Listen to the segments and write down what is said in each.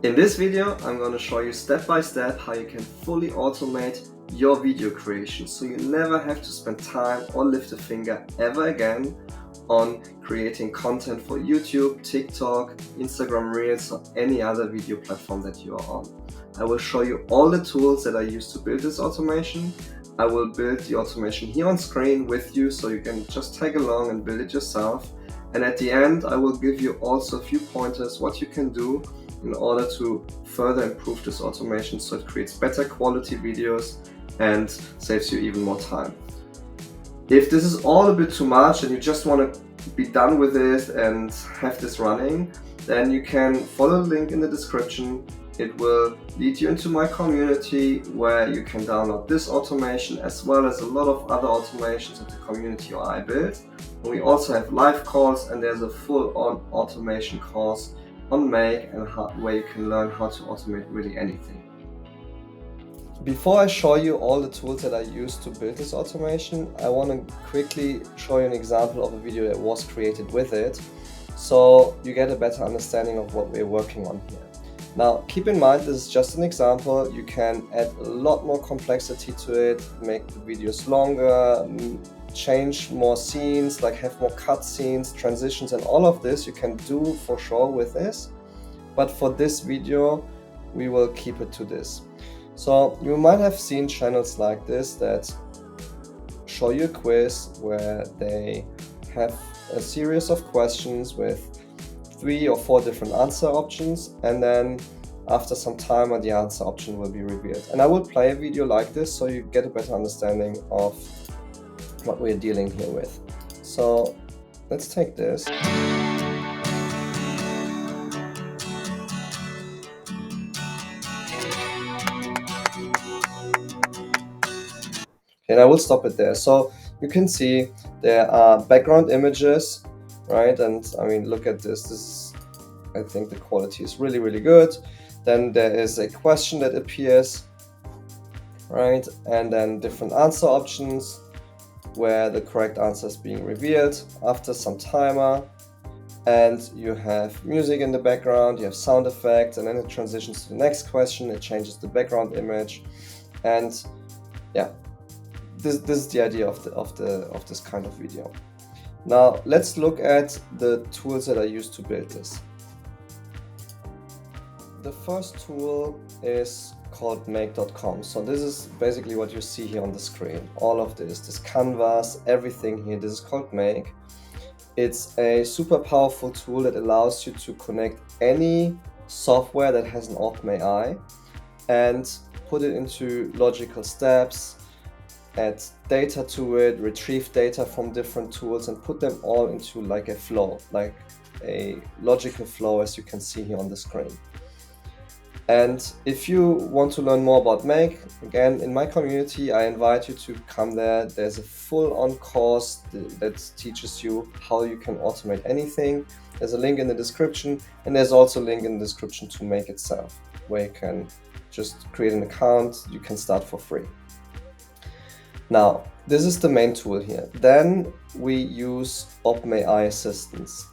In this video, I'm going to show you step by step how you can fully automate your video creation, so you never have to spend time or lift a finger ever again on creating content for YouTube, TikTok, Instagram Reels, or any other video platform that you are on. I will show you all the tools that I use to build this automation. I will build the automation here on screen with you, so you can just tag along and build it yourself. And at the end, I will give you also a few pointers what you can do in order to further improve this automation so it creates better quality videos and saves you even more time. If this is all a bit too much and you just want to be done with it and have this running, then you can follow the link in the description. It will lead you into my community where you can download this automation as well as a lot of other automations that the community or I built. And we also have live calls, and there's a full-on automation course on Make and where you can learn how to automate really anything. Before I show you all the tools that I use to build this automation, I want to quickly show you an example of a video that was created with it, so you get a better understanding of what we're working on here. Now, keep in mind, this is just an example. You can add a lot more complexity to it, make the videos longer, change more scenes, like have more cut scenes, transitions, and all of this you can do for sure with this. But for this video, we will keep it to this. So you might have seen channels like this that show you a quiz where they have a series of questions with 3 or 4 different answer options, and then after some time the answer option will be revealed. And I will play a video like this so you get a better understanding of what we're dealing here with. So let's take this. And I will stop it there. So you can see there are background images, right? And I mean, look at this. I think the quality is really, really good. Then there is a question that appears, right? And then different answer options where the correct answer is being revealed after some timer. And you have music in the background, you have sound effects, and then it transitions to the next question. It changes the background image. And yeah, this is the idea of this kind of video. Now let's look at the tools that I use to build this. The first tool is called make.com. So this is basically what you see here on the screen. All of this canvas, everything here, this is called Make. It's a super powerful tool that allows you to connect any software that has an OpenAI and put it into logical steps, add data to it, retrieve data from different tools, and put them all into like a flow, like a logical flow, as you can see here on the screen. And if you want to learn more about Make, again, in my community, I invite you to come there. There's a full-on course that teaches you how you can automate anything. There's a link in the description, and there's also a link in the description to Make itself, where you can just create an account. You can start for free. Now, this is the main tool here. Then we use OpenAI assistants.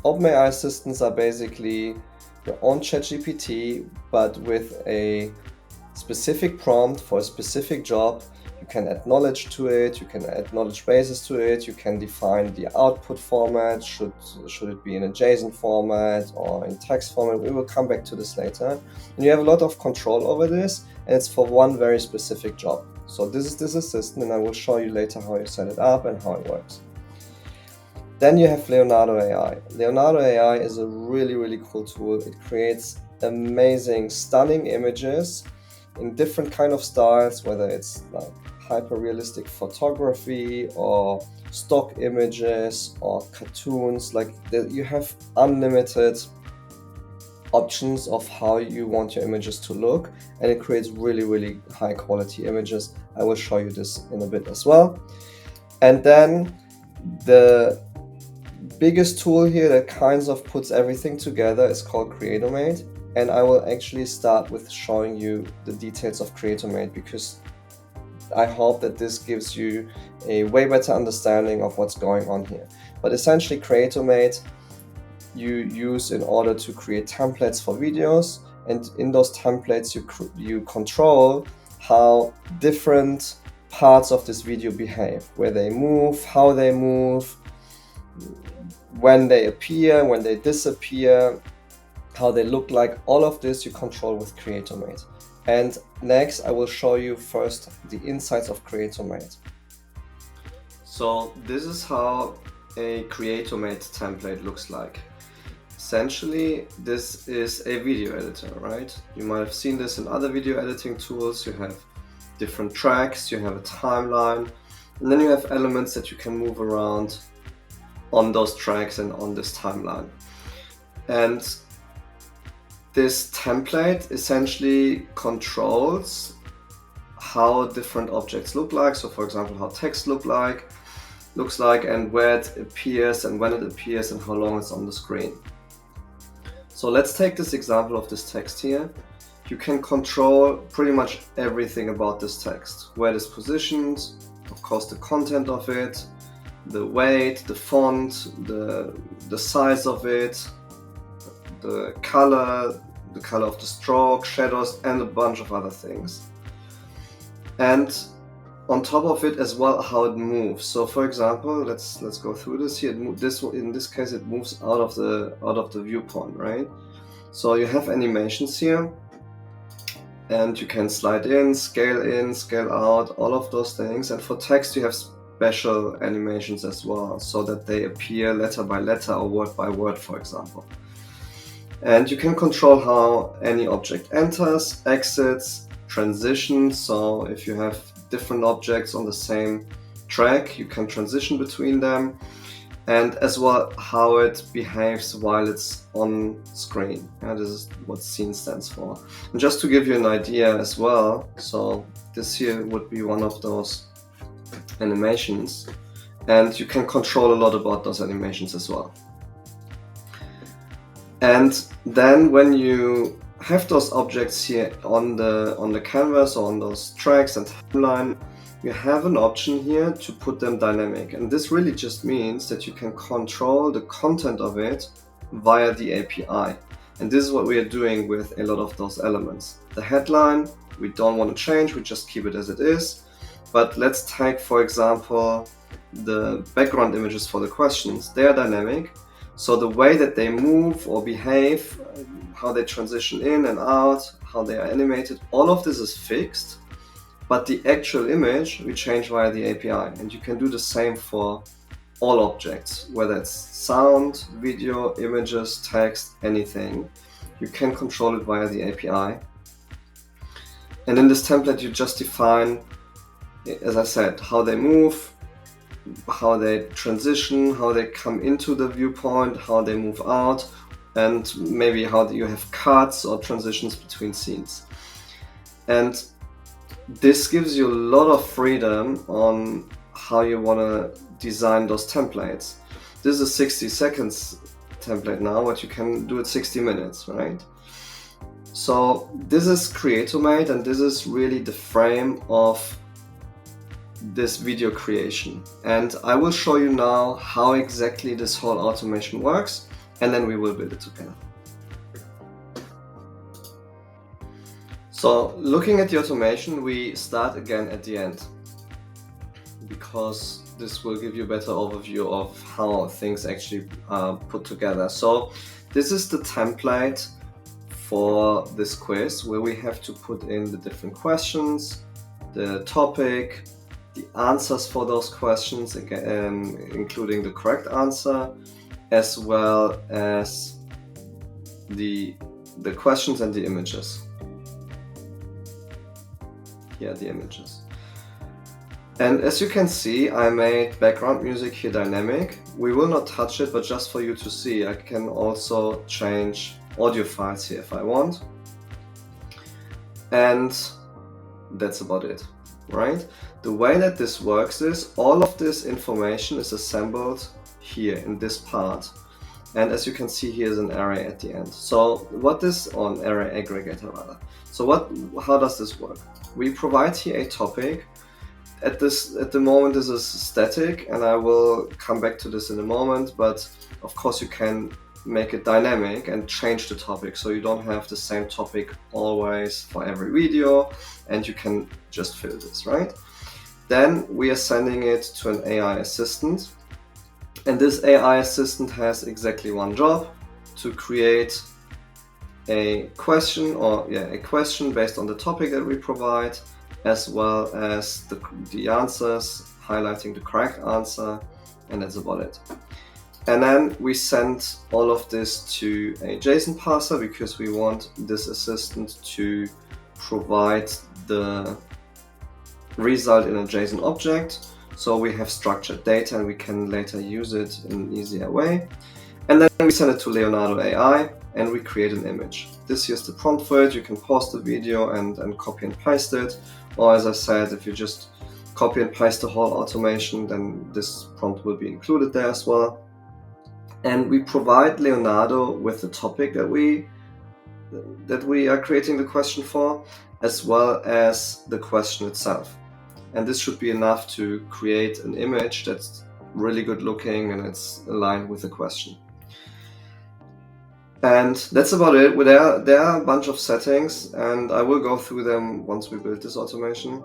OpenAI assistants are basically your own ChatGPT, but with a specific prompt for a specific job. You can add knowledge to it, you can add knowledge bases to it, you can define the output format, should it be in a JSON format or in text format. We will come back to this later. And you have a lot of control over this, and it's for one very specific job. So this is this assistant, and I will show you later how you set it up and how it works. Then you have Leonardo AI. Leonardo AI is a really, really cool tool. It creates amazing, stunning images in different kind of styles, whether it's like hyper-realistic photography or stock images or cartoons. Like you have unlimited options of how you want your images to look, and it creates really, really high quality images. I will show you this in a bit as well. And then the biggest tool here that kinds of puts everything together is called Creatomate, and I will actually start with showing you the details of Creatomate, because I hope that this gives you a way better understanding of what's going on here. But essentially, Creatomate you use in order to create templates for videos, and in those templates you control how different parts of this video behave, where they move, how they move, when they appear, when they disappear, how they look like. All of this you control with CreatorMate. And next I will show you first the insights of CreatorMate. So this is how a CreatorMate template looks like. Essentially, this is a video editor, right? You might have seen this in other video editing tools. You have different tracks, you have a timeline, and then you have elements that you can move around on those tracks and on this timeline. And this template essentially controls how different objects look like. So for example, how text looks like, and where it appears and when it appears and how long it's on the screen. So let's take this example of this text here. You can control pretty much everything about this text. Where it is positioned, of course the content of it, the weight, the font, the size of it, the color of the stroke, shadows, and a bunch of other things. And on top of it as well, how it moves. So for example, let's go through this here. In this case, it moves out of the viewpoint, right? So you have animations here, and you can slide in, scale out, all of those things. And for text, you have special animations as well, so that they appear letter by letter or word by word, for example. And you can control how any object enters, exits, transitions. So if you have different objects on the same track, you can transition between them, and as well how it behaves while it's on screen. This is what scene stands for. And just to give you an idea as well, so this here would be one of those animations, and you can control a lot about those animations as well. And then when you have those objects here on the canvas or on those tracks and timeline, you have an option here to put them dynamic. And this really just means that you can control the content of it via the API. And this is what we are doing with a lot of those elements. The headline, we don't want to change, we just keep it as it is. But let's take, for example, the background images for the questions. They are dynamic. So the way that they move or behave, how they transition in and out, how they are animated, all of this is fixed, but the actual image we change via the API. And you can do the same for all objects, whether it's sound, video, images, text, anything. You can control it via the API. And in this template, you just define, as I said, how they move, how they transition, how they come into the viewpoint, how they move out, and maybe how you have cuts or transitions between scenes. And this gives you a lot of freedom on how you want to design those templates. This is a 60 seconds template now, but you can do it 60 minutes, right? So this is CreatorMate, and this is really the frame of this video creation. And I will show you now how exactly this whole automation works, and then we will build it together. So looking at the automation, we start again at the end, because this will give you a better overview of how things actually are put together. So this is the template for this quiz, where we have to put in the different questions, the topic, the answers for those questions, again, including the correct answer, as well as the questions and the images. Here are the images. And as you can see, I made background music here dynamic. We will not touch it, but just for you to see, I can also change audio files here if I want. And that's about it, right? The way that this works is all of this information is assembled here in this part. And as you can see, here's an array at the end. So what this, or an array aggregator rather. So how does this work? We provide here a topic. At the moment this is static, and I will come back to this in a moment, but of course you can make it dynamic and change the topic, so you don't have the same topic always for every video, and you can just fill this, right? Then we are sending it to an AI assistant, and this AI assistant has exactly one job: to create a question, a question based on the topic that we provide, as well as the answers, highlighting the correct answer, and that's about it. And then we send all of this to a JSON parser, because we want this assistant to provide the result in a JSON object, so we have structured data and we can later use it in an easier way. And then we send it to Leonardo AI and we create an image. This here's the prompt for it. You can pause the video and copy and paste it, or as I said, if you just copy and paste the whole automation, then this prompt will be included there as well. And we provide Leonardo with the topic that we are creating the question for, as well as the question itself. And this should be enough to create an image that's really good looking and it's aligned with the question. And that's about it. There are a bunch of settings, and I will go through them once we build this automation.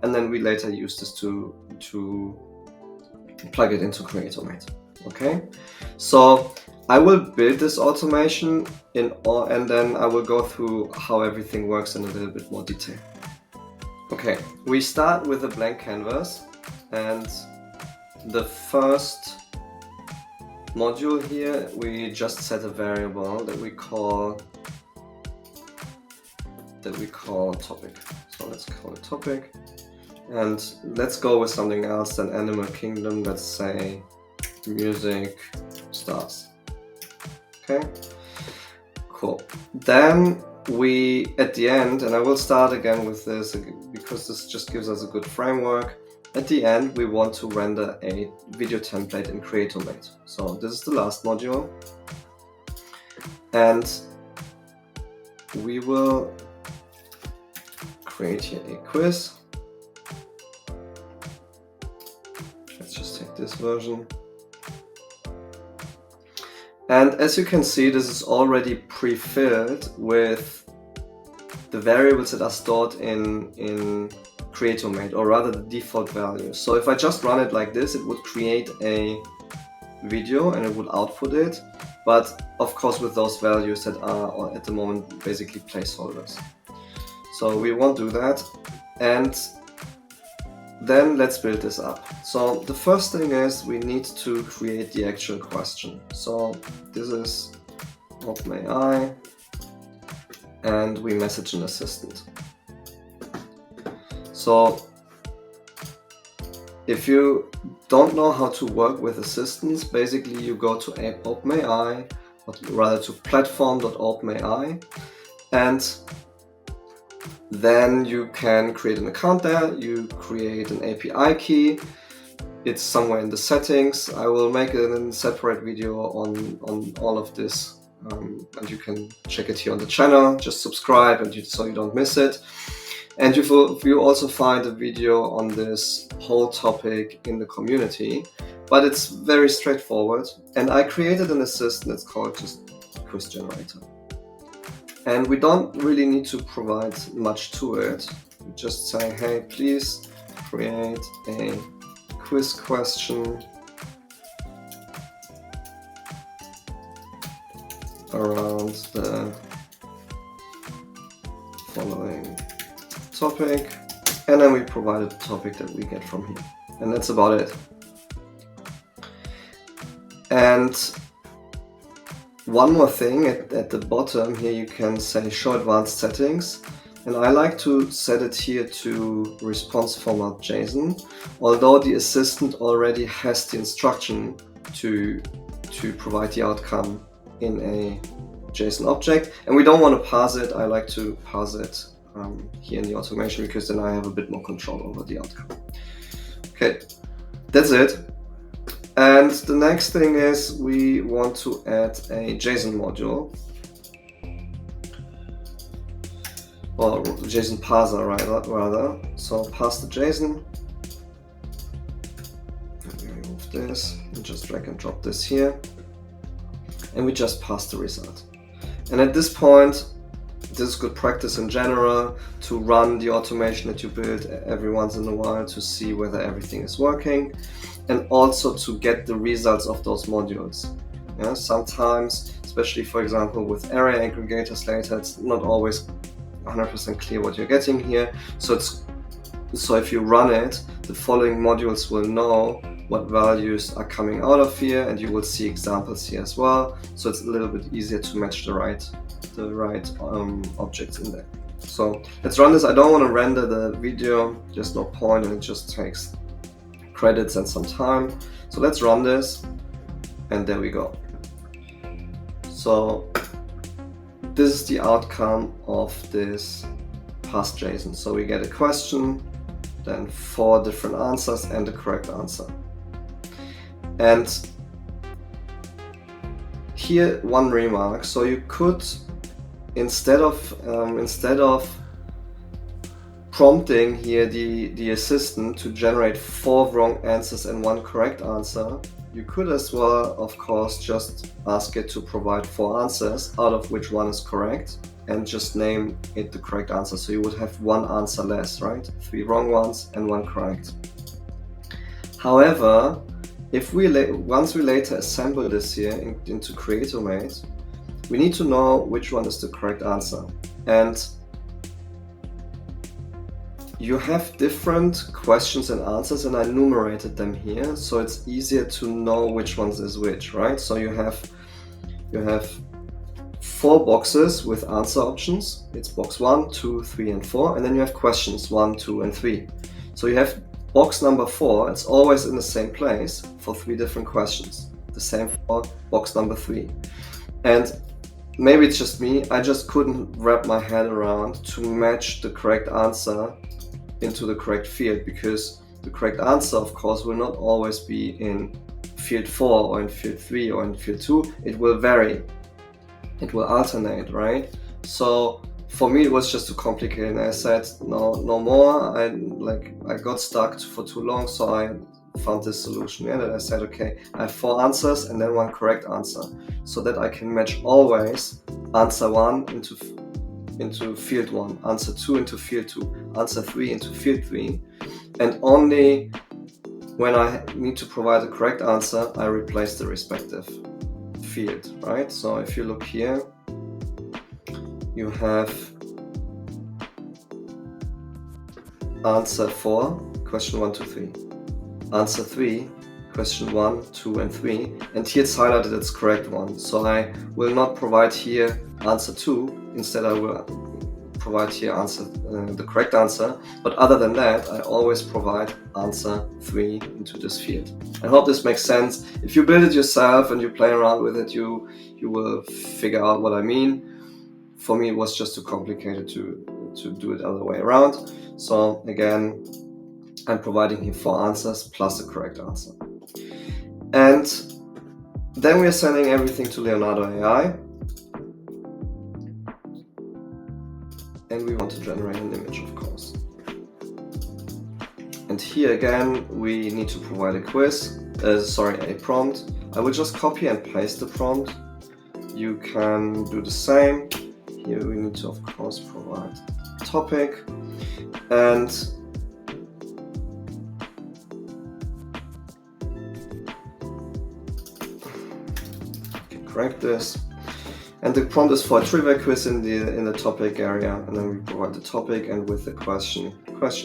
And then we later use this to plug it into Creatomate. Okay, so I will build this automation and then I will go through how everything works in a little bit more detail. Okay, we start with a blank canvas, and the first module here, we just set a variable that we call topic. So let's call it topic, and let's go with something else than Animal Kingdom. Let's say music stars. Okay, cool. Then we, at the end, and I will start again with this because this just gives us a good framework. At the end, we want to render a video template in Creatomate. So this is the last module, and we will create here a quiz. Let's just take this version. And as you can see, this is already pre-filled with the variables that are stored in Creatomate, or rather the default values. So if I just run it like this, it would create a video and it would output it, but of course with those values that are at the moment basically placeholders. So we won't do that. And then let's build this up. So the first thing is we need to create the actual question. So this is OpenAI, and we message an assistant. So if you don't know how to work with assistants, basically you go to OpenAI, or rather to platform.openai, and then you can create an account there. You create an API key. It's somewhere in the settings. I will make a separate video on all of this, and you can check it here on the channel. Just subscribe so you don't miss it. And you also find a video on this whole topic in the community, but it's very straightforward. And I created an assistant. It's called just Quiz Generator. And we don't really need to provide much to it. We just say, hey, please create a quiz question around the following topic, and then we provide a topic that we get from here, and that's about it. And one more thing, at the bottom here you can say show advanced settings, and I like to set it here to response format JSON, although the assistant already has the instruction to provide the outcome in a JSON object, and we don't want to parse it. I like to parse it here in the automation, because then I have a bit more control over the outcome. Okay, that's it. And the next thing is we want to add a JSON module, or JSON parser rather. So parse the JSON. Let me remove this and just drag and drop this here. and we just pass the result. And at this point, this is good practice in general to run the automation that you build every once in a while to see whether everything is working, and also to get the results of those modules. Yeah, sometimes, especially for example with array aggregators later, it's not always 100% clear what you're getting here. So if you run it, the following modules will know what values are coming out of here, and you will see examples here as well. So it's a little bit easier to match the right objects in there. So let's run this. I don't want to render the video, there's no point, and it just takes credits and some time. So let's run this, and there we go. So this is the outcome of this pass JSON. So we get a question, then 4 different answers and the correct answer. And here one remark. So you could, instead of prompting here the assistant to generate 4 wrong answers and 1 correct answer, you could as well, of course, just ask it to provide 4 answers, out of which 1 is correct, and just name it the correct answer. So you would have 1 answer less, right? 3 wrong ones and 1 correct. However, if once we later assemble this here into Creatomate, we need to know which one is the correct answer. And you have different questions and answers, and I enumerated them here, so it's easier to know which ones is which, right? So you have 4 boxes with answer options. It's box 1, 2, 3, and 4, and then you have questions 1, 2, and 3. So you have box number 4, it's always in the same place for 3 different questions. The same for box number 3. And maybe it's just me, I just couldn't wrap my head around to match the correct answer into the correct field, because the correct answer, of course, will not always be in field 4 or in field 3 or in field 2. It will vary. It will alternate, right? So for me, it was just too complicated, and I said no more. I got stuck for too long, so I found this solution. And I said, okay, I have 4 answers and then 1 correct answer, so that I can match always answer 1 into field 1, answer 2 into field 2, answer 3 into field 3, and only when I need to provide the correct answer, I replace the respective field, right? So if you look here, you have answer 4, question 1, 2, 3, answer 3, question 1, 2, and 3, and here it's highlighted its correct one. So I will not provide here answer 2, instead I will provide here the correct answer, but other than that, I always provide answer 3 into this field. I hope this makes sense. If you build it yourself and you play around with it, you will figure out what I mean. For me, it was just too complicated to do it the other way around. So again, I'm providing here 4 answers plus the correct answer. And then we are sending everything to Leonardo AI. And we want to generate an image, of course. And here again, we need to provide a prompt. I will just copy and paste the prompt. You can do the same. Here we need to, of course, provide a topic. And correct this, and the prompt is for a trivia quiz in the topic area, and then we provide the topic, and with the question,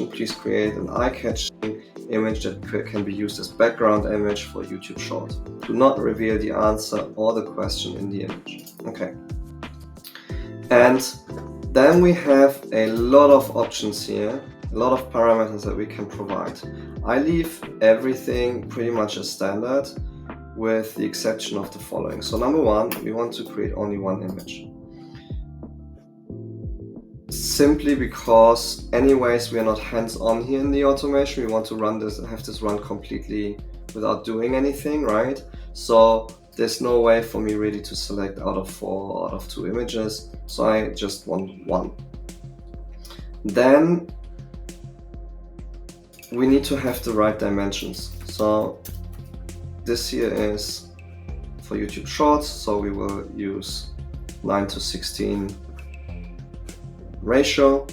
please create an eye-catching image that can be used as background image for YouTube short. Do not reveal the answer or the question in the image. Okay. And then we have a lot of options here, a lot of parameters that we can provide. I leave everything pretty much as standard, with the exception of the following. So number 1, we want to create only 1 image. Simply because anyways we are not hands-on here in the automation. We want to have this run completely without doing anything, right? So there's no way for me really to select out of 4 out of 2 images. So I just want 1. Then we need to have the right dimensions. So this here is for YouTube Shorts, so we will use 9:16 ratio.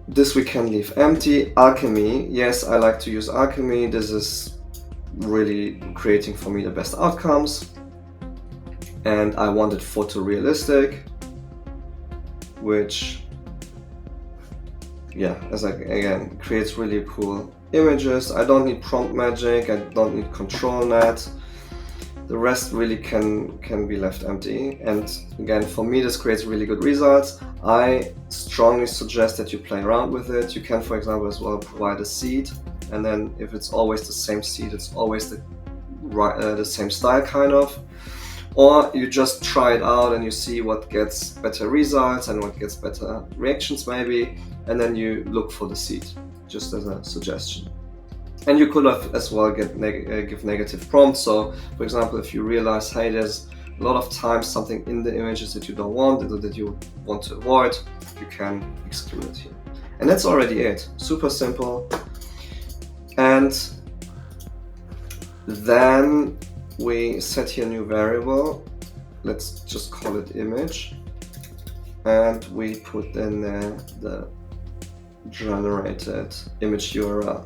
This we can leave empty. Alchemy, yes, I like to use alchemy. This is really creating for me the best outcomes. And I want it photorealistic, which, yeah, again, creates really cool images. I don't need prompt magic, I don't need control net. The rest really can be left empty. And again, for me, this creates really good results. I strongly suggest that you play around with it. You can, for example, as well provide a seed, and then if it's always the same seed, it's always the same style kind of. Or you just try it out and you see what gets better results and what gets better reactions maybe, and then you look for the seed, just as a suggestion. And you could have as well give negative prompts. So for example, if you realize, hey, there's a lot of times something in the images that you don't want, that you want to avoid, you can exclude it here. And that's already it. Super simple. And then we set here a new variable. Let's just call it image. And we put in there the generated image URL.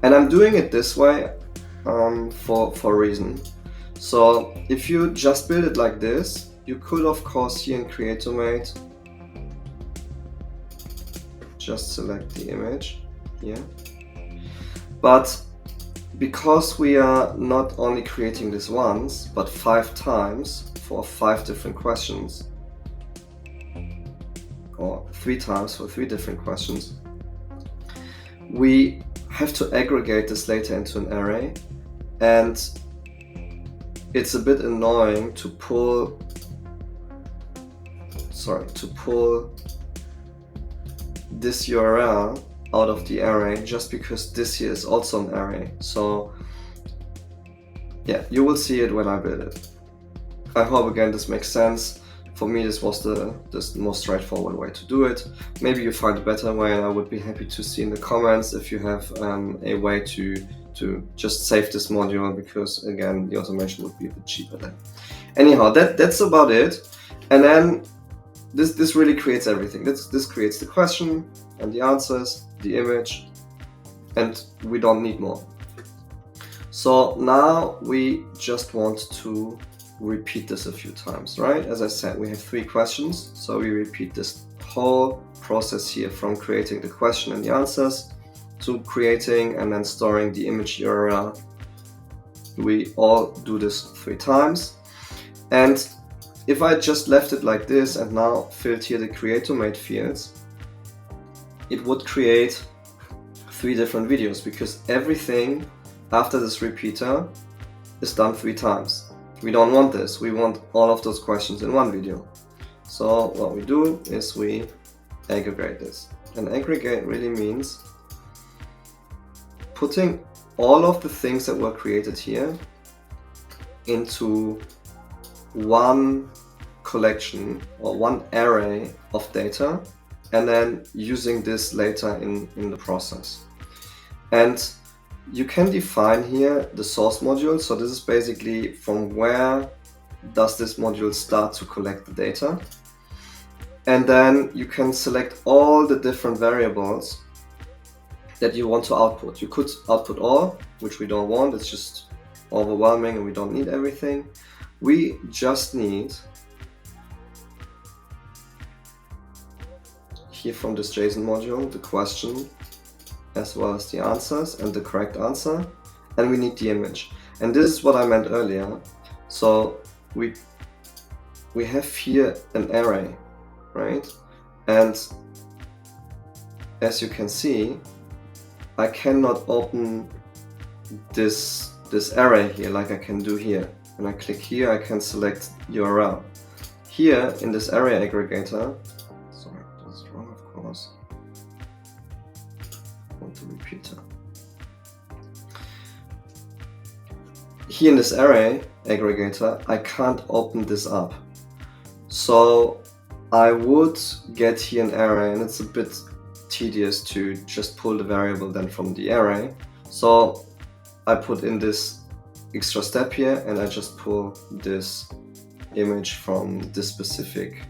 And I'm doing it this way for a reason. So if you just build it like this, you could of course here in Creatomate just select the image here. But because we are not only creating this once, but 5 times for 5 different questions, or 3 times for 3 different questions, we have to aggregate this later into an array, and it's a bit annoying to pull this URL out of the array just because this here is also an array. So yeah, you will see it when I build it. I hope again this makes sense. For me, this was the most straightforward way to do it. Maybe you find a better way, and I would be happy to see in the comments if you have a way to just save this module, because again, the automation would be a bit cheaper then. Anyhow, that's about it. And then this really creates everything. This creates the question and the answers, the image, and we don't need more. So now we just want to repeat this a few times, right? As I said, we have 3 questions, so we repeat this whole process here from creating the question and the answers to creating and then storing the image URL. We all do this 3 times. And if I just left it like this and now filled here the Creatomate fields, it would create 3 different videos, because everything after this repeater is done 3 times. We don't want this. We want all of those questions in one video. So what we do is we aggregate this. And aggregate really means putting all of the things that were created here into one collection or one array of data, and then using this later in the process. And you can define here the source module. So this is basically from where does this module start to collect the data. And then you can select all the different variables that you want to output. You could output all, which we don't want. It's just overwhelming and we don't need everything. We just need here from this JSON module the question as well as the answers and the correct answer, and we need the image. And this is what I meant earlier. So we have here an array, right? And as you can see, I cannot open this array here like I can do here. When I click here, I can select URL. Here in this array aggregator, sorry, that's wrong, of course. To repeater. Here in this array aggregator, I can't open this up. So I would get here an array, and it's a bit tedious to just pull the variable then from the array. So I put in this extra step here and I just pull this image from this specific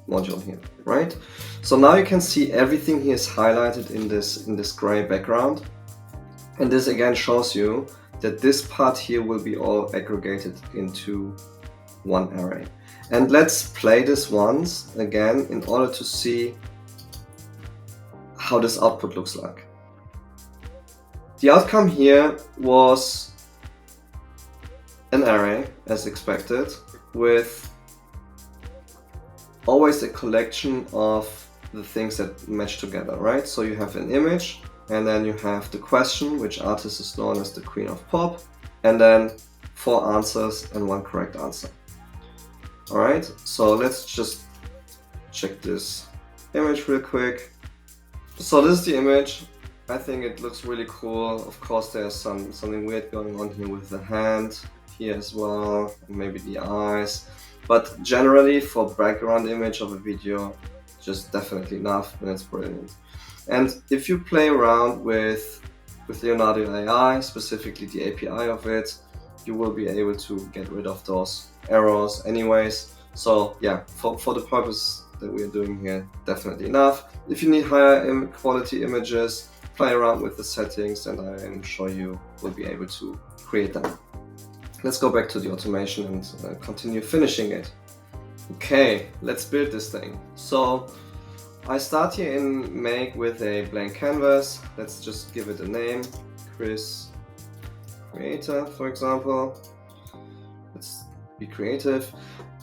module here, right? So now you can see everything here is highlighted in this gray background, and this again shows you that this part here will be all aggregated into one array. And let's play this once again in order to see how this output looks like. The outcome here was an array, as expected, with always a collection of the things that match together, right? So you have an image, and then you have the question, which artist is known as the Queen of Pop, and then 4 answers and 1 correct answer. Alright, so let's just check this image real quick. So this is the image. I think it looks really cool. Of course there's something weird going on here with the hand here as well, and maybe the eyes. But generally for background image of a video, just definitely enough, and it's brilliant. And if you play around with Leonardo AI, specifically the API of it, you will be able to get rid of those errors anyways. So yeah, for the purpose that we're doing here, definitely enough. If you need higher quality images, play around with the settings and I am sure you will be able to create them. Let's go back to the automation and continue finishing it. Okay, let's build this thing. So I start here in Make with a blank canvas. Let's just give it a name, Chris Creator, for example. Let's be creative.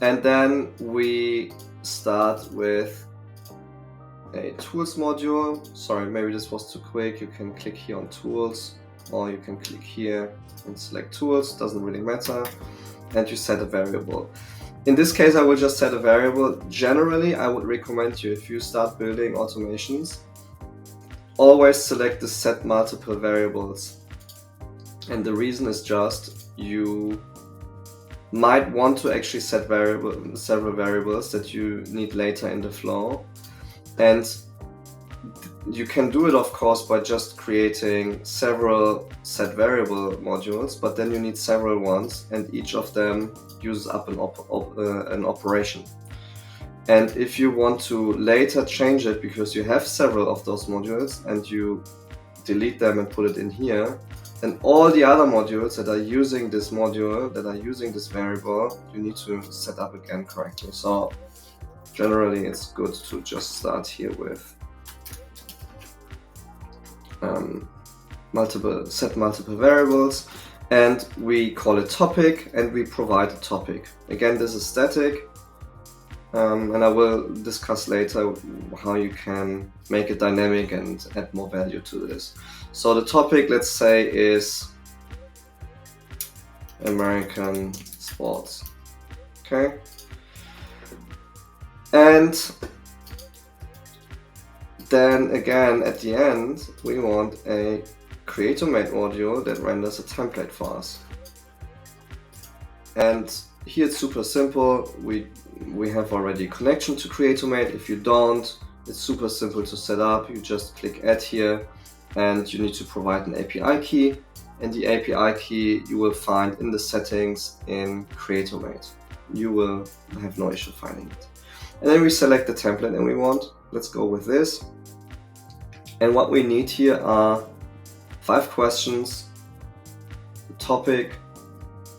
And then we start with a tools module. Sorry, maybe this was too quick. You can click here on tools, or you can click here and select tools, doesn't really matter. And you set a variable. In this case, I will just set a variable. Generally, I would recommend you, if you start building automations, always select the set multiple variables. And the reason is just you might want to actually set several variables that you need later in the flow. And you can do it, of course, by just creating several set variable modules, but then you need several ones, and each of them uses up an operation. And if you want to later change it because you have several of those modules and you delete them and put it in here, then all the other modules that are using this module, that are using this variable, you need to set up again correctly. So generally it's good to just start here with set multiple variables, and we call it topic and we provide a topic. Again, this is static, and I will discuss later how you can make it dynamic and add more value to this. So the topic, let's say, is American sports. Okay, and then again at the end we want a Creator-Made module that renders a template for us. And here it's super simple. We have already a connection to Creator-Made. If you don't, it's super simple to set up. You just click add here and you need to provide an API key, and the API key you will find in the settings in Creator-Made. You will have no issue finding it. And then we select the template and we want, let's go with this. And what we need here are 5 questions, the topic,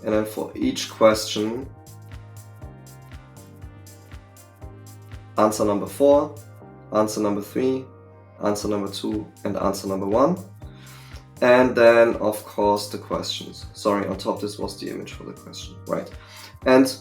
and then for each question, answer number 4, answer number 3, answer number 2, and answer number 1. And then, of course, the questions. Sorry, on top this was the image for the question, right? And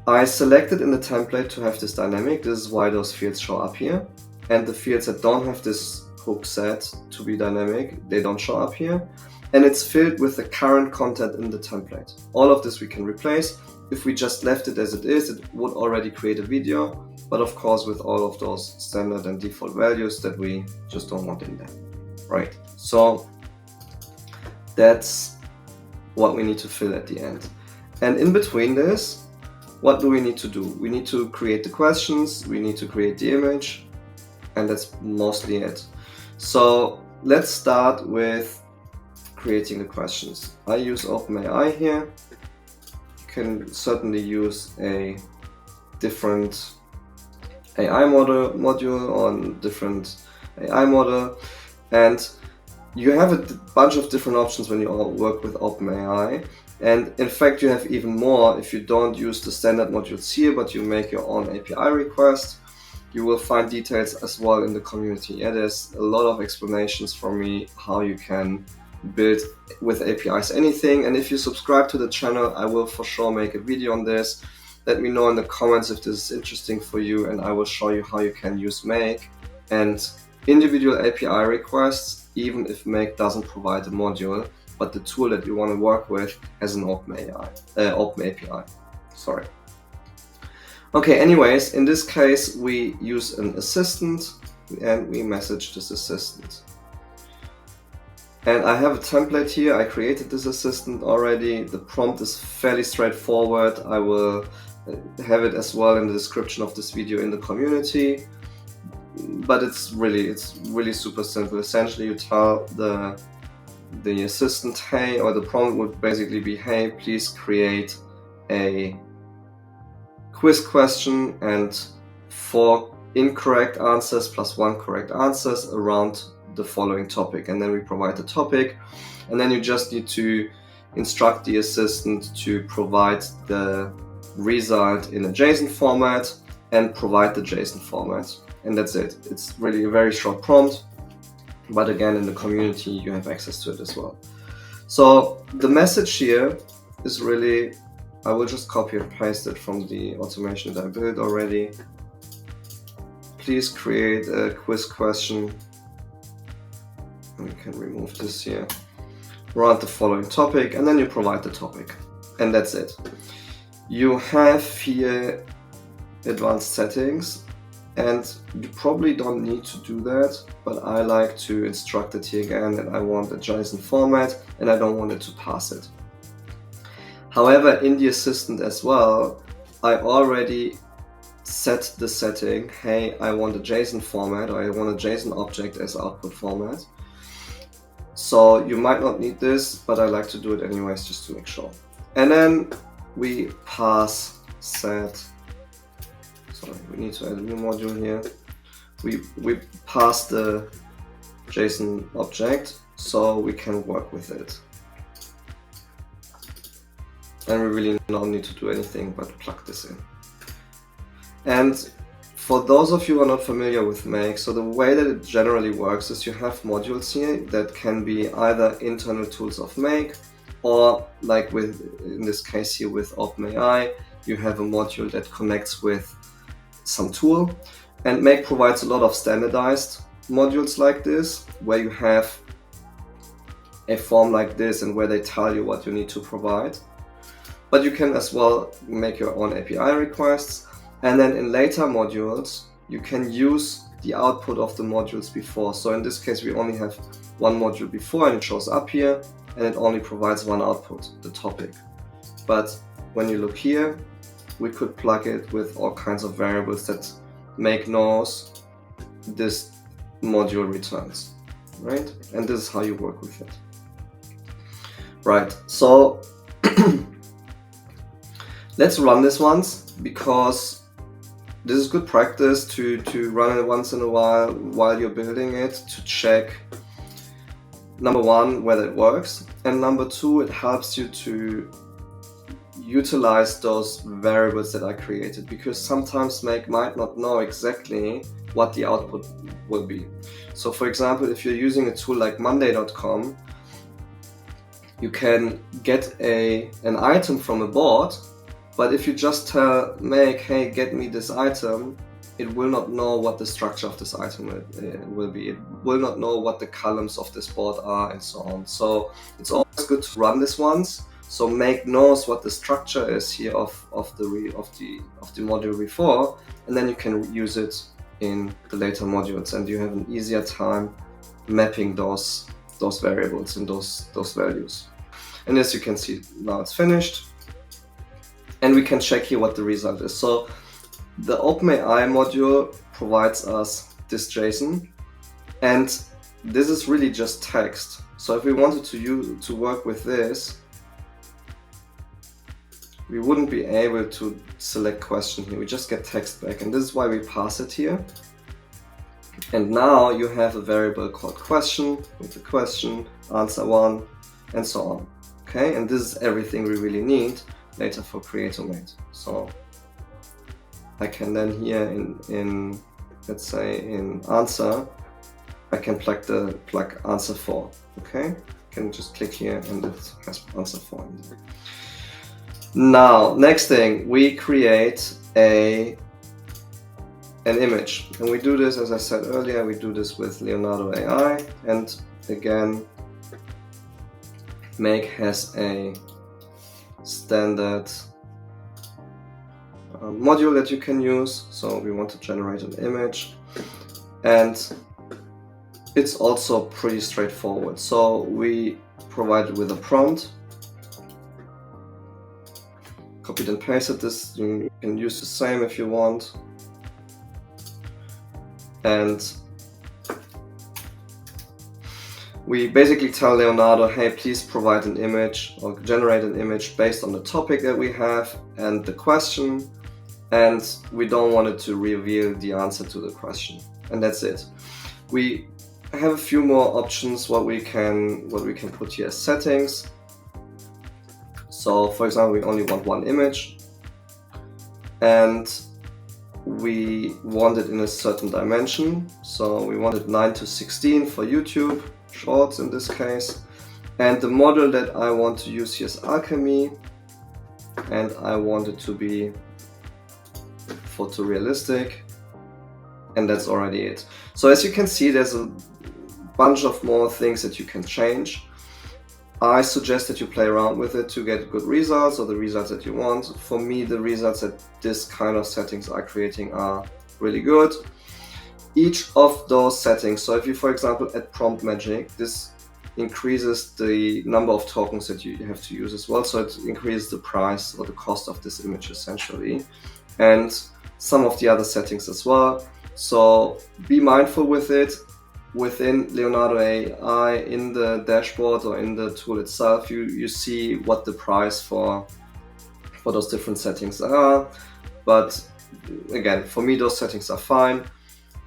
I selected in the template to have this dynamic. This is why those fields show up here. And the fields that don't have this hook set to be dynamic, they don't show up here. And it's filled with the current content in the template. All of this we can replace. If we just left it as it is, it would already create a video, but of course with all of those standard and default values that we just don't want in there, right? So that's what we need to fill at the end. And in between this, what do we need to do? We need to create the questions, we need to create the image, and that's mostly it. So let's start with creating the questions. I use OpenAI here. You can certainly use a different AI module on different AI model, and you have a bunch of different options when you work with OpenAI. And in fact, you have even more if you don't use the standard modules here, but you make your own API request. You will find details as well in the community. Yeah, there's a lot of explanations from me how you can build with APIs anything. And if you subscribe to the channel, I will for sure make a video on this. Let me know in the comments if this is interesting for you, and I will show you how you can use Make and individual API requests, even if Make doesn't provide a module, but the tool that you want to work with has an open API. Sorry. Okay, anyways, in this case, we use an assistant and we message this assistant. And I have a template here. I created this assistant already. The prompt is fairly straightforward. I will have it as well in the description of this video in the community. But it's really super simple. Essentially, you tell the assistant, hey, or the prompt would basically be, hey, please create a quiz question and 4 incorrect answers plus 1 correct answers around the following topic. And then we provide the topic, and then you just need to instruct the assistant to provide the result in a JSON format and provide the JSON format. And that's it. It's really a very short prompt, but again, in the community, you have access to it as well. So the message here is really, I will just copy and paste it from the automation that I built already. Please create a quiz question. We can remove this here. Around the following topic, and then you provide the topic. And that's it. You have here advanced settings, and you probably don't need to do that, but I like to instruct it here again that I want a JSON format and I don't want it to pass it. However, in the assistant as well, I already set the setting, hey, I want a JSON format, or I want a JSON object as output format. So you might not need this, but I like to do it anyways just to make sure. And then we pass set. Sorry, we need to add a new module here. We pass the JSON object so we can work with it. And we really don't need to do anything but plug this in. And for those of you who are not familiar with Make, so the way that it generally works is you have modules here that can be either internal tools of Make, or like with, in this case here with OpenAI, you have a module that connects with some tool. And Make provides a lot of standardized modules like this, where you have a form like this and where they tell you what you need to provide. But you can as well make your own API requests. And then in later modules, you can use the output of the modules before. So in this case, we only have one module before and it shows up here, and it only provides one output, the topic. But when you look here, we could plug it with all kinds of variables that Make knows this module returns, right? And this is how you work with it. Right, so let's run this once, because this is good practice to run it once in a while you're building it, to check, number one, whether it works, and number two, it helps you to utilize those variables that I created, because sometimes Make might not know exactly what the output will be. So for example, if you're using a tool like Monday.com, you can get an item from a board, but if you just tell Make, hey, get me this item, it will not know what the structure of this item will be. It will not know what the columns of this board are, and so on. So it's always good to run this once, so Make knows what the structure is here of the module before, and then you can use it in the later modules, and you have an easier time mapping those variables and those values. And as you can see, now it's finished. And we can check here what the result is. So the OpenAI module provides us this JSON, and this is really just text. So if we wanted to work with this, we wouldn't be able to select question here. We just get text back, and this is why we pass it here. And now you have a variable called question with the question, answer 1, and so on. Okay, and this is everything we really need later for Creatomate. So I can then here in let's say in answer, I can plug answer 4. Okay, I can just click here and it has answer 4 in there. Now, next thing, we create an image, and we do this, as I said earlier, we do this with Leonardo AI, and again, Make has a standard module that you can use. So we want to generate an image, and it's also pretty straightforward. So we provide it with a prompt, copied and pasted this. You can use the same if you want, and we basically tell Leonardo, hey, please provide an image or generate an image based on the topic that we have and the question, and we don't want it to reveal the answer to the question, and that's it. We have a few more options what we can put here as settings. So for example, we only want one image, and we want it in a certain dimension. So we want it 9:16 for YouTube Shorts in this case, and the model that I want to use here is Alchemy, and I want it to be photorealistic, and that's already it. So as you can see, there's a bunch of more things that you can change. I suggest that you play around with it to get good results, or the results that you want. For me, the results that this kind of settings are creating are really good. Each of those settings, so if you, for example, add prompt magic, this increases the number of tokens that you have to use as well. So it increases the price or the cost of this image essentially, and some of the other settings as well. So be mindful with it. Within Leonardo AI, in the dashboard or in the tool itself, you see what the price for those different settings are. But again, for me, those settings are fine.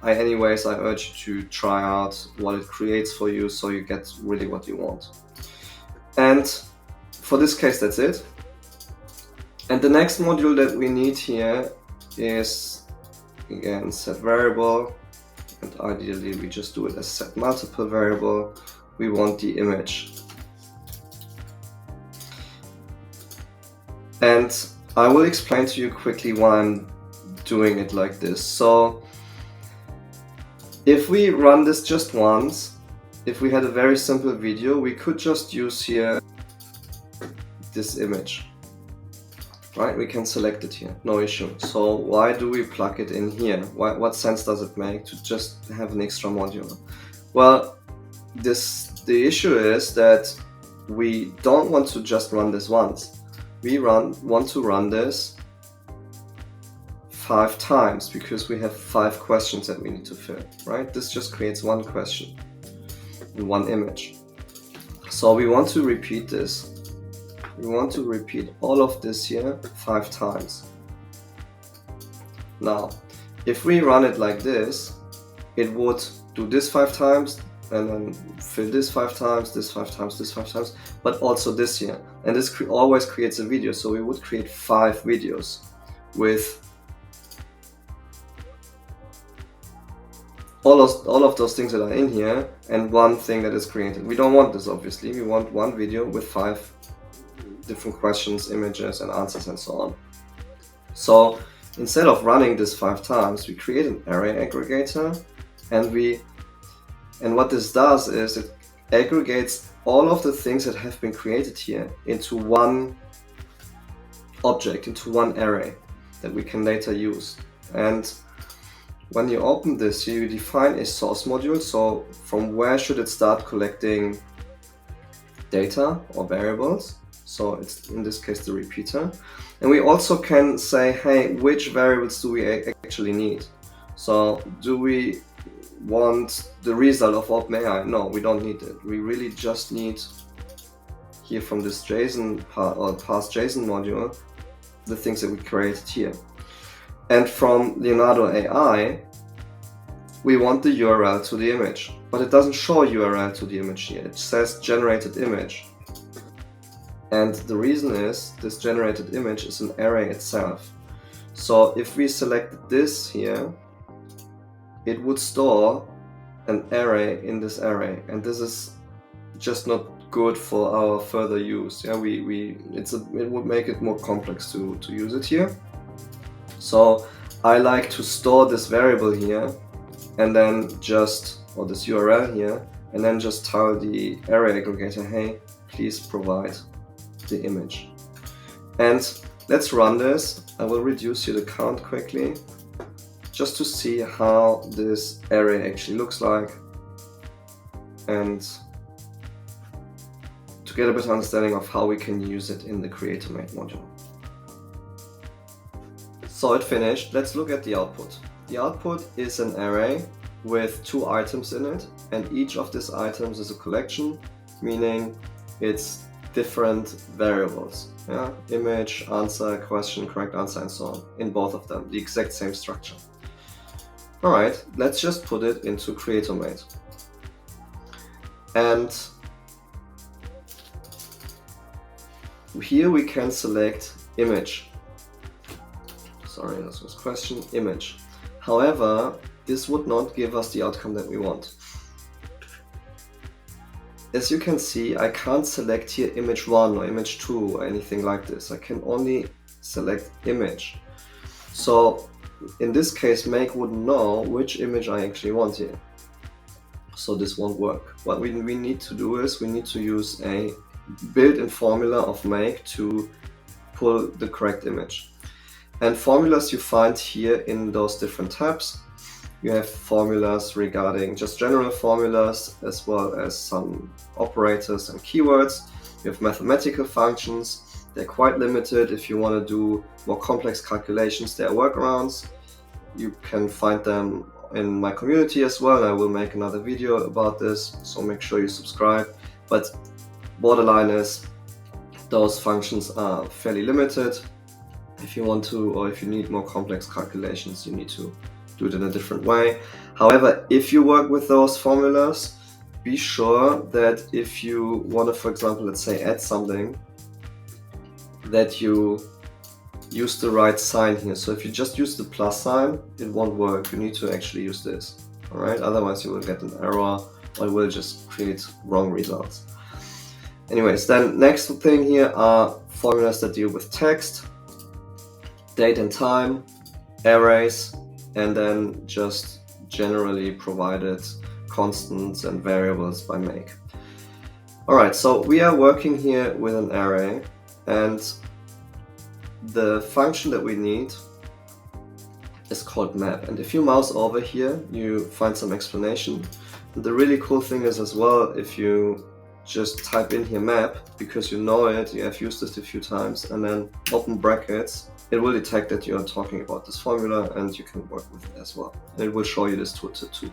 Anyways, I urge you to try out what it creates for you, so you get really what you want. And for this case, that's it. And the next module that we need here is, again, set variable. And ideally, we just do it as set multiple variable. We want the image. And I will explain to you quickly why I'm doing it like this. So if we run this just once, if we had a very simple video, we could just use here this image, right? We can select it here, no issue. So why do we plug it in here? What sense does it make to just have an extra module? Well, the issue is that we don't want to just run this once. We want to run this 5 times, because we have 5 questions that we need to fill, right? This just creates one question in one image. So we want to repeat this. We want to repeat all of this here 5 times. Now, if we run it like this, it would do this 5 times, and then fill this 5 times, this 5 times, this 5 times, but also this here. And this always creates a video, so we would create 5 videos with all of those things that are in here, and one thing that is created. We don't want this, obviously. We want one video with 5 different questions, images, and answers, and so on. So instead of running this 5 times, we create an array aggregator, and what this does is it aggregates all of the things that have been created here into one object, into one array that we can later use. And when you open this, you define a source module. So from where should it start collecting data or variables? So it's in this case the repeater. And we also can say, hey, which variables do we actually need? So do we want the result of OpenAI. No, we don't need it. We really just need here from this JSON or past JSON module the things that we created here. And from Leonardo AI, we want the URL to the image, but it doesn't show URL to the image here. It says generated image. And the reason is this generated image is an array itself. So if we select this here, it would store an array in this array, and this is just not good for our further use. Yeah, it would make it more complex to use it here. So I like to store this variable here, and then or this URL here, and then just tell the array aggregator, hey, please provide the image. And let's run this. I will reduce here the count quickly, just to see how this array actually looks like, and to get a better understanding of how we can use it in the Creator Mate module. So it finished. Let's look at the output. The output is an array with 2 items in it, and each of these items is a collection, meaning it's different variables. Yeah? Image, answer, question, correct answer, and so on, in both of them, the exact same structure. Alright, let's just put it into Creator Mate. And here we can select image. Sorry, this was question, image. However, this would not give us the outcome that we want. As you can see, I can't select here image 1 or image 2 or anything like this. I can only select image. So in this case, Make wouldn't know which image I actually want here. So this won't work. What we need to do is we need to use a built-in formula of Make to pull the correct image. And formulas you find here in those different tabs. You have formulas regarding just general formulas, as well as some operators and keywords. You have mathematical functions. They're quite limited. If you want to do more complex calculations, there are workarounds. You can find them in my community as well. I will make another video about this, so make sure you subscribe. But borderline is those functions are fairly limited. If you want to, or if you need more complex calculations, you need to do it in a different way. However, if you work with those formulas, be sure that if you want to, for example, let's say add something, that you use the right sign here. So if you just use the plus sign, it won't work. You need to actually use this. All right, otherwise you will get an error, or it will just create wrong results. Anyways, then next thing here are formulas that deal with text, date and time, arrays, and then just generally provided constants and variables by Make. Alright, so we are working here with an array, and the function that we need is called map. And if you mouse over here, you find some explanation. And the really cool thing is as well, if you just type in here map, because you know it, you have used it a few times, and then open brackets, it will detect that you are talking about this formula, and you can work with it as well. And it will show you this tooltip too.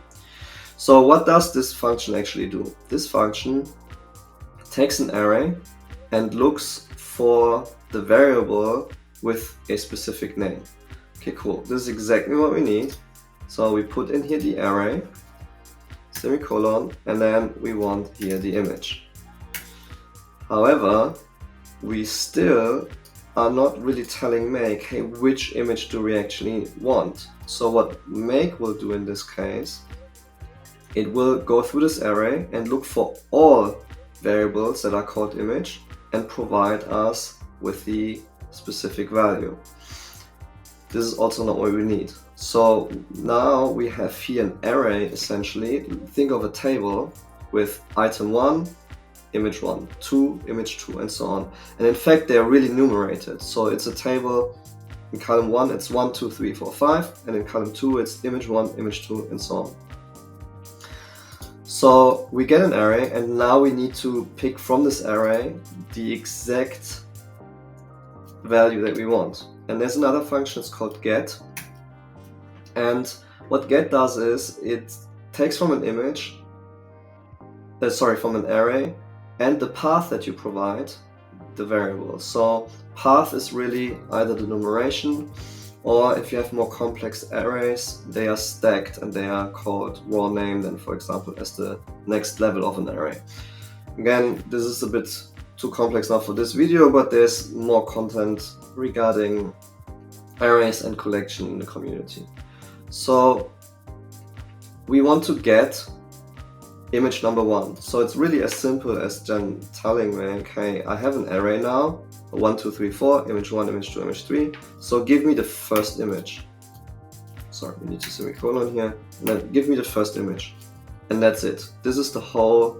So what does this function actually do? This function takes an array and looks for the variable with a specific name. Okay, cool. This is exactly what we need. So we put in here the array, semicolon, and then we want here the image. However, we still are not really telling Make, hey, which image do we actually want? So what Make will do in this case, it will go through this array and look for all variables that are called image and provide us with the specific value. This is also not what we need. So now we have here an array, essentially. Think of a table with item 1, image 1, 2, image 2, and so on. And in fact, they are really numerated. So it's a table, in column 1, it's 1, 2, 3, 4, 5, and in column 2, it's image 1, image 2, and so on. So we get an array, and now we need to pick from this array the exact value that we want. And there's another function, it's called get. And what get does is it takes from an image, from an array, and the path that you provide, the variable. So path is really either the numeration, or if you have more complex arrays, they are stacked and they are called raw name, then for example as the next level of an array. Again, this is a bit too complex now for this video, but there's more content regarding arrays and collection in the community. So we want to get image number 1. So it's really as simple as then telling me, okay, I have an array now, 1, 2, 3, 4, image 1, image 2, image 3. So give me the first image. Sorry, we need to semicolon here. And then give me the first image. And that's it. This is the whole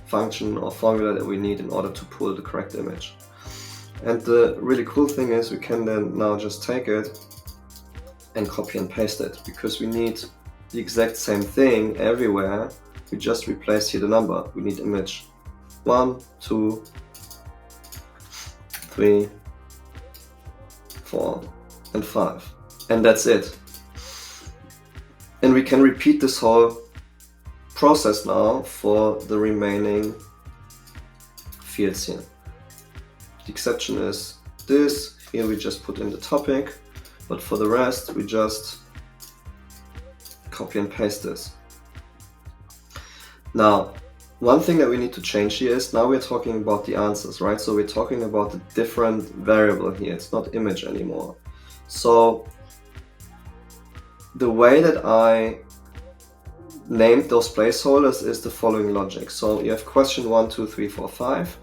function or formula that we need in order to pull the correct image. And the really cool thing is we can then now just take it and copy and paste it, because we need the exact same thing everywhere. We just replace here the number. We need image 1, 2, 3, 4, and 5. And that's it. And we can repeat this whole process now for the remaining fields here. The exception is this. Here we just put in the topic, but for the rest we just copy and paste this. Now, one thing that we need to change here is now we're talking about the answers, right? So we're talking about the different variable here. It's not image anymore. So the way that I named those placeholders is the following logic. So you have question 1, 2, 3, 4, 5,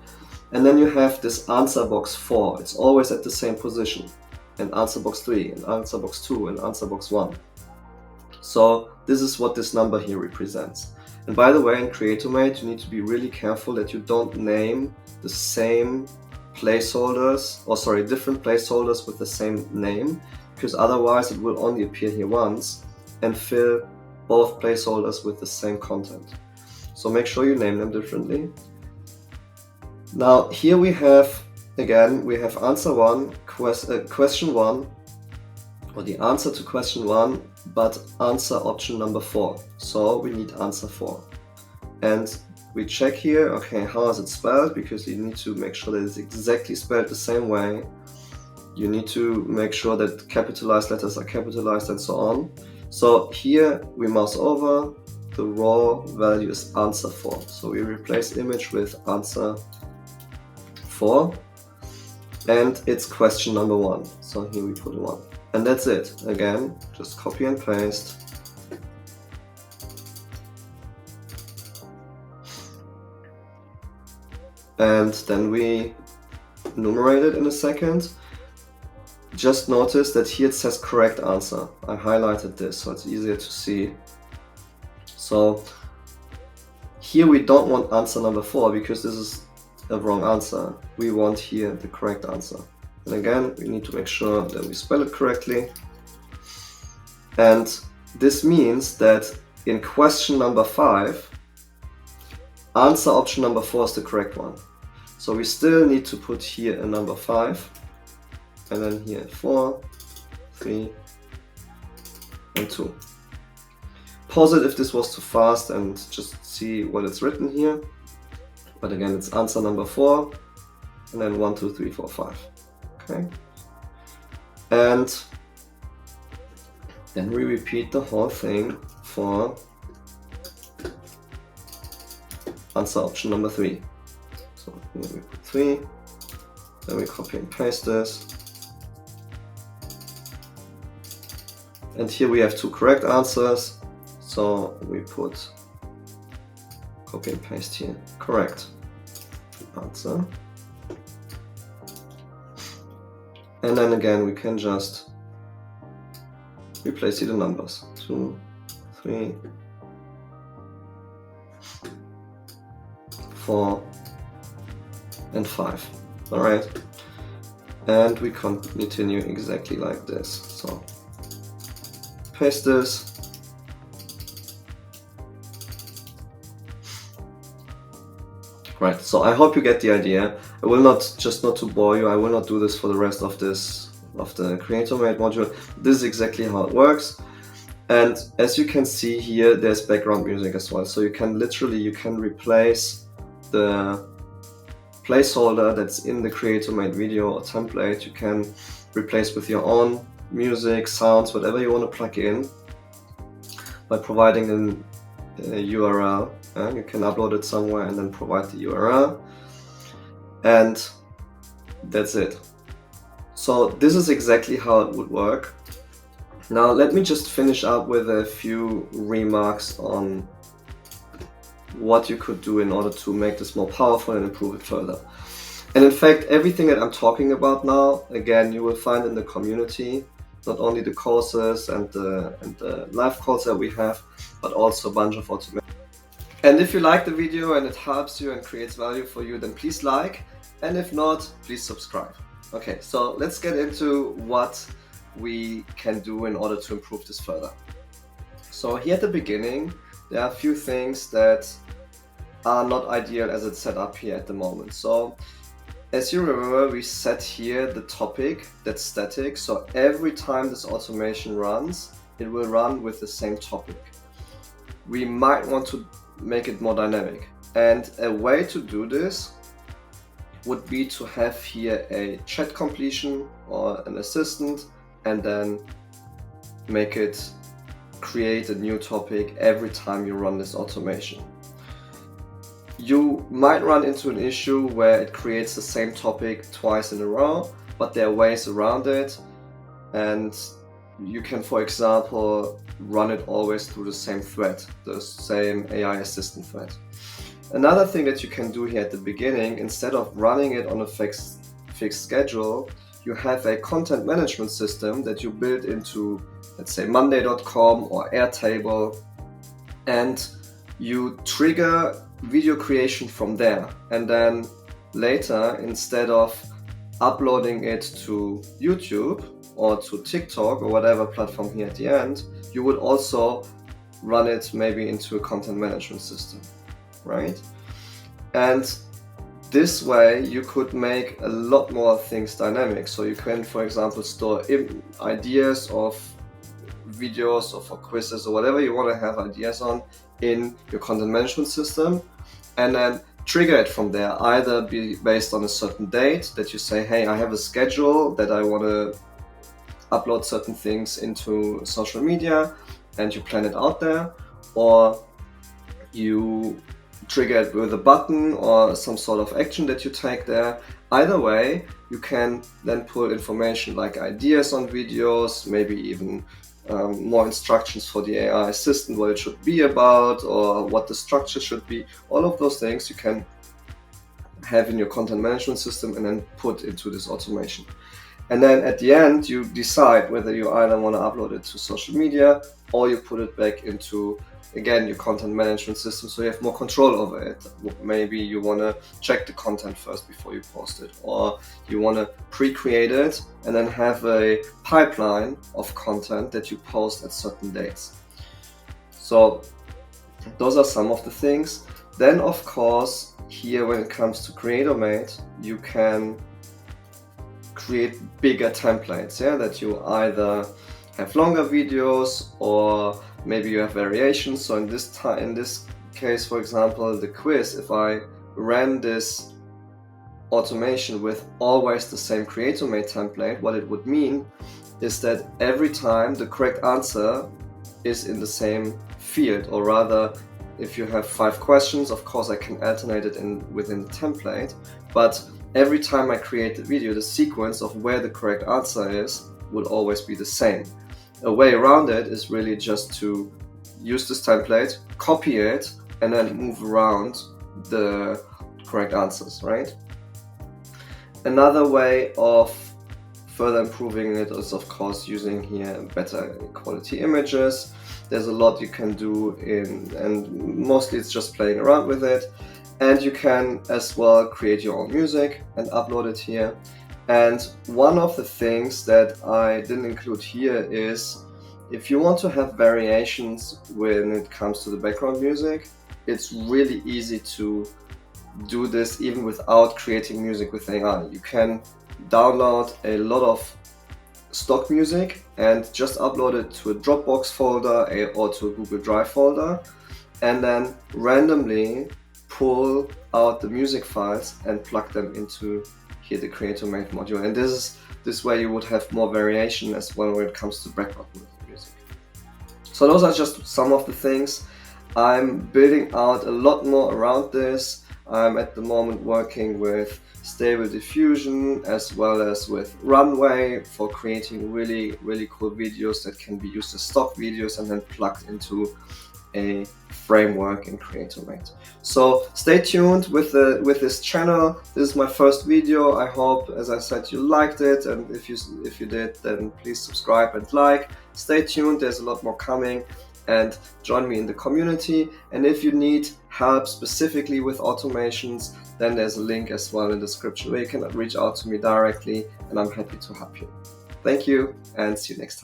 and then you have this answer box 4. It's always at the same position, and answer box 3, and answer box 2, and answer box 1. So this is what this number here represents. And by the way, in CreatorMate, you need to be really careful that you don't name the same placeholders, or sorry, different placeholders with the same name, because otherwise it will only appear here once and fill both placeholders with the same content. So make sure you name them differently. Now here we have, again, we have answer 1, question 1, or the answer to question 1, but answer option number 4. So we need answer 4. And we check here, okay, how is it spelled? Because you need to make sure that it's exactly spelled the same way. You need to make sure that capitalized letters are capitalized and so on. So here we mouse over, the raw value is answer 4. So we replace image with answer 4. And it's question number 1. So here we put 1. And that's it. Again, just copy and paste. And then we enumerate it in a second. Just notice that here it says correct answer. I highlighted this so it's easier to see. So here we don't want answer number 4 because this is a wrong answer. We want here the correct answer. And again, we need to make sure that we spell it correctly. And this means that in question number 5, answer option number 4 is the correct one. So we still need to put here a number 5, and then here 4, 3, and 2. Pause it if this was too fast and just see what it's written here. But again, it's answer number 4, and then 1, 2, 3, 4, 5. Okay, and then we repeat the whole thing for answer option number 3. So here we put 3, then we copy and paste this, and here we have 2 correct answers, so we put copy and paste here, correct answer. And then again, we can just replace here the numbers. 2, 3, 4, and 5. Alright. And we continue exactly like this. So paste this. Right, so I hope you get the idea. I will not, just not to bore you, I will not do this for the rest of the CreatorMate module. This is exactly how it works. And as you can see here, there's background music as well. So you can replace the placeholder that's in the creator-made video or template. You can replace with your own music, sounds, whatever you want to plug in by providing a URL. You can upload it somewhere and then provide the URL, and that's it. So this is exactly how it would work. Now let me just finish up with a few remarks on what you could do in order to make this more powerful and improve it further. And in fact, everything that I'm talking about now, again, you will find in the community, not only the courses and the live calls that we have, but also a bunch of automation. And if you like the video and it helps you and creates value for you, then please like, and if not, please subscribe. Okay, so let's get into what we can do in order to improve this further. So here at the beginning, there are a few things that are not ideal as it's set up here at the moment. So as you remember, we set here the topic that's static. So every time this automation runs, it will run with the same topic. We might want to make it more dynamic. And a way to do this would be to have here a chat completion or an assistant, and then make it create a new topic every time you run this automation. You might run into an issue where it creates the same topic twice in a row, but there are ways around it, and you can, for example, run it always through the same thread, the same AI assistant thread. Another thing that you can do here at the beginning, instead of running it on a fixed schedule, you have a content management system that you build into, let's say, Monday.com or Airtable, and you trigger video creation from there. And then later, instead of uploading it to YouTube or to TikTok or whatever platform here at the end, you would also run it maybe into a content management system, right? And this way you could make a lot more things dynamic. So you can, for example, store ideas of videos or for quizzes or whatever you want to have ideas on in your content management system, and then trigger it from there, either be based on a certain date that you say, hey, I have a schedule that I want to upload certain things into social media, and you plan it out there, or you trigger it with a button or some sort of action that you take there. Either way, you can then pull information like ideas on videos, maybe even more instructions for the AI assistant, what it should be about or what the structure should be. All of those things you can have in your content management system and then put into this automation. And then at the end, you decide whether you either want to upload it to social media or you put it back into, again, your content management system, so you have more control over it. Maybe you want to check the content first before you post it, or you want to pre-create it and then have a pipeline of content that you post at certain dates. So those are some of the things. Then, of course, here when it comes to Creator-Made, you can create bigger templates, that you either have longer videos or maybe you have variations. So in this case, for example, the quiz, if I ran this automation with always the same Creator-Made template, what it would mean is that every time the correct answer is in the same field, or rather, if you have 5 questions, of course I can alternate it within the template, but every time I create the video, the sequence of where the correct answer is will always be the same. A way around it is really just to use this template, copy it, and then move around the correct answers, right? Another way of further improving it is, of course, using here better quality images. There's a lot you can do and mostly it's just playing around with it. And you can as well create your own music and upload it here. And one of the things that I didn't include here is, if you want to have variations when it comes to the background music, it's really easy to do this even without creating music with AI. You can download a lot of stock music and just upload it to a Dropbox folder or to a Google Drive folder, and then randomly pull out the music files and plug them into here, the Creator-Mate module. And this way you would have more variation as well when it comes to background music. So those are just some of the things. I'm building out a lot more around this. I'm at the moment working with Stable Diffusion as well as with Runway for creating really cool videos that can be used as stock videos and then plugged into a framework in Creator-Mate. So stay tuned with this channel. This is my first video. I hope, as I said, you liked it, and if you did, then please subscribe and like. Stay tuned, there's a lot more coming, and join me in the community. And if you need help specifically with automations, then there's a link as well in the description where you can reach out to me directly, and I'm happy to help you. Thank you, and see you next time.